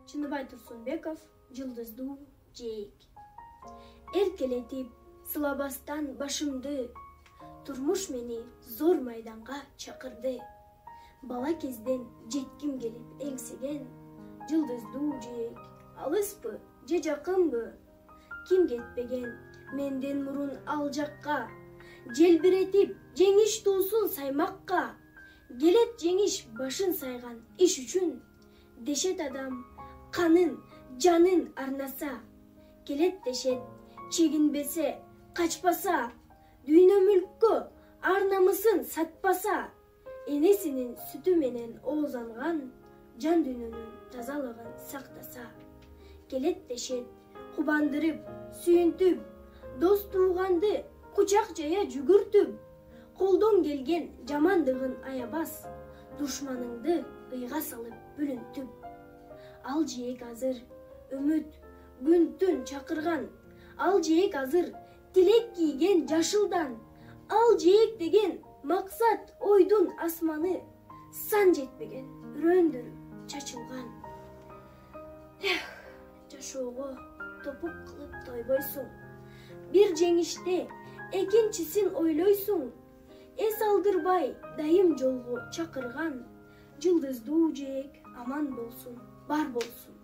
Чыныбай Турсунбеков, Жылдыздуу жээк. Эркелетип, сылабастан башымды, турмуш мени зор майданга чакырды. Бала кезден жетким келип эңсеген, жылдыздуу жээк. Алыспы, же жакынбы? Ким кетпеген менден мурун ал жакка? Желбиретип, жеңиш туусун саймакка. Келет жеңиш башын сайган иш үчүн. Дешет адам канын, жанын арнаса. Келет дешет, чегинбесе, качпаса. Дүйнө мүлккө ар намысын сатпаса. Энесинин сүтү менен оозанган, жан дүйнөнүн тазалыгын сактаса. Келет дешет, кубандырып, сүйүнтүп, дос тууганды кучак жая жүгүртүп, колдон келген жамандыгын аябас, душманыңды ыйга салып бүлүнтүп. Ал жээк азыр үмүт күн-түн чакырган, ал жээк азыр тилек кийген жашылдан, ал жээк деген максат ойдун асманы, сан жетпеген үрөндөр чачылган. Жашоого топук кылып тойбойсуң, бир жеңиште экинчисин ойлойсуң. Эс алдырбай дайым жолго чакырган, жылдыздуу жээк аман болсун, бар болсун.